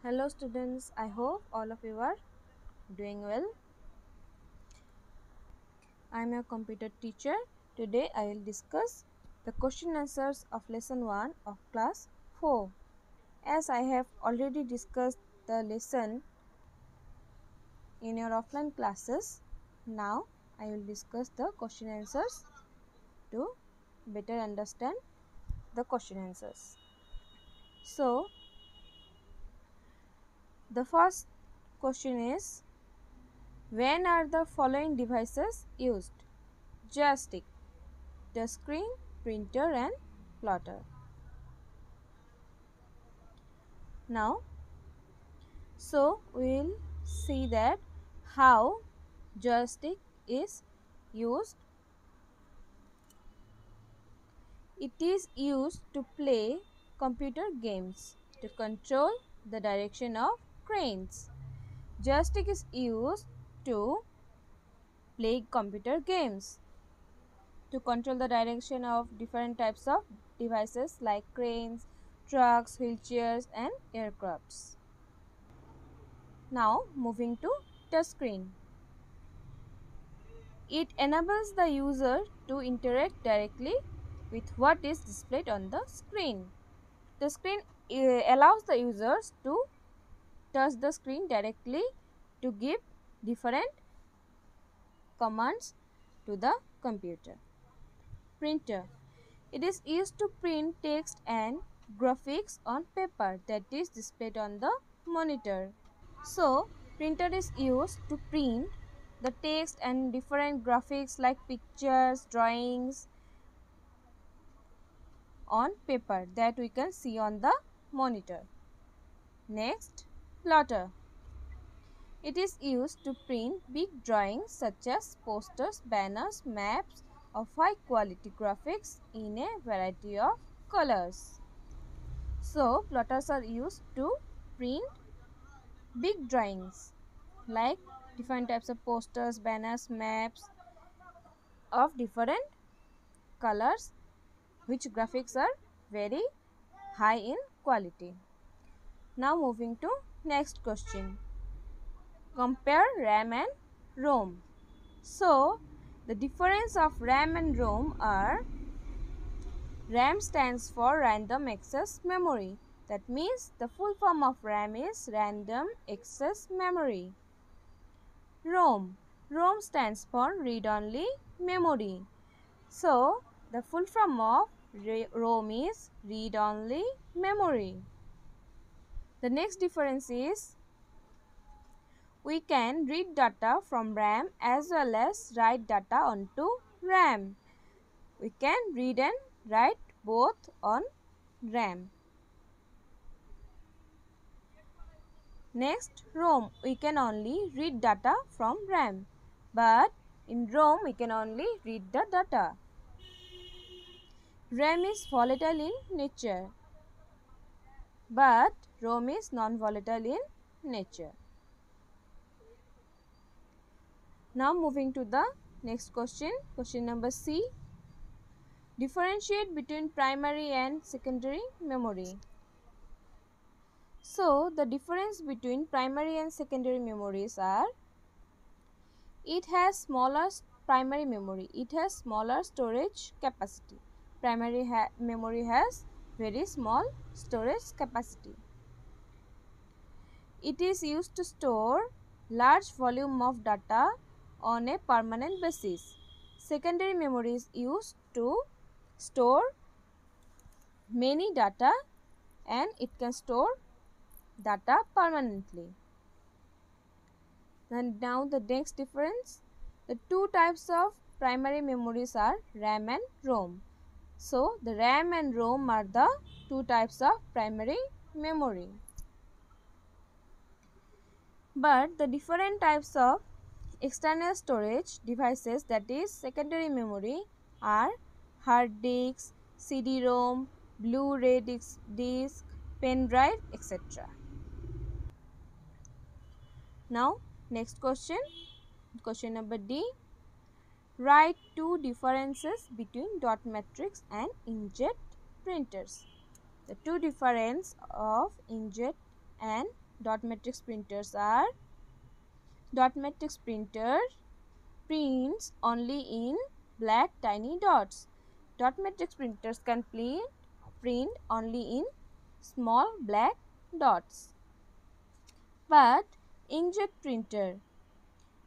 Hello students, I hope all of you are doing well. I am your computer teacher. Today I will discuss the question answers of lesson 1 of class 4. As I have already discussed the lesson in your offline classes, now I will discuss the question answers to better understand the question answers. So, the first question is, when are the following devices used? Joystick, touchscreen, printer and plotter. Now, we will see that how joystick is used. It is used to play computer games, to control the direction of cranes. Joystick is used to play computer games, to control the direction of different types of devices like cranes, trucks, wheelchairs and aircrafts. Now moving to touchscreen. It enables the user to interact directly with what is displayed on the screen. The screen allows the users to touch the screen directly to give different commands to the computer. Printer. It is used to print text and graphics on paper that is displayed on the monitor. So, printer is used to print the text and different graphics like pictures, drawings on paper that we can see on the monitor. Next, plotter. It is used to print big drawings such as posters, banners, maps of high quality graphics in a variety of colors. So, plotters are used to print big drawings like different types of posters, banners, maps of different colors which graphics are very high in quality. Now moving to next question. Compare RAM and ROM. So the difference of RAM and ROM are, RAM stands for random access memory. That means the full form of RAM is random access memory. ROM stands for read-only memory. So, the full form of ROM is read-only memory. The next difference is, we can read data from RAM as well as write data onto RAM. We can read and write both on RAM. Next, ROM. We can only read data from RAM, but in ROM we can only read the data. RAM is volatile in nature, but ROM is non-volatile in nature. Now moving to the next question, question number C. Differentiate between primary and secondary memory. So the difference between primary and secondary memories are, it has smaller primary memory, it has smaller storage capacity. Primary memory has very small storage capacity. It is used to store large volume of data on a permanent basis. Secondary memory is used to store many data and it can store data permanently. And now the next difference. The two types of primary memories are RAM and ROM. So the RAM and ROM are the two types of primary memory. But the different types of external storage devices, that is secondary memory, are hard disks, CD-ROM, Blu-ray disc, pen drive, etc. Now next question, question number D. Write two differences between dot matrix and inkjet printers. The two difference of inkjet and dot matrix printers are: dot matrix printer prints only in black tiny dots. Dot matrix printers can print only in small black dots. But inkjet printer,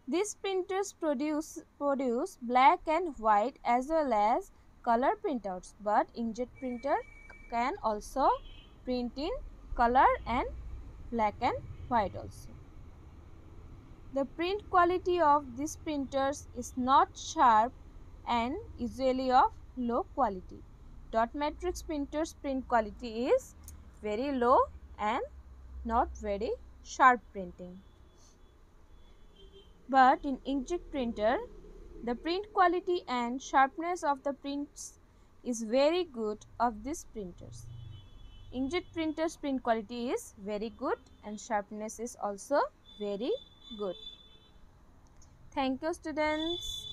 these printers produce black and white as well as color printouts, but inkjet printer can also print in color and black and white also. The print quality of these printers is not sharp and usually of low quality. Dot matrix printers print quality is very low and not very sharp printing. But in inkjet printer, the print quality and sharpness of the prints is very good of these printers. Inkjet printers print quality is very good and sharpness is also very good. Thank you, students.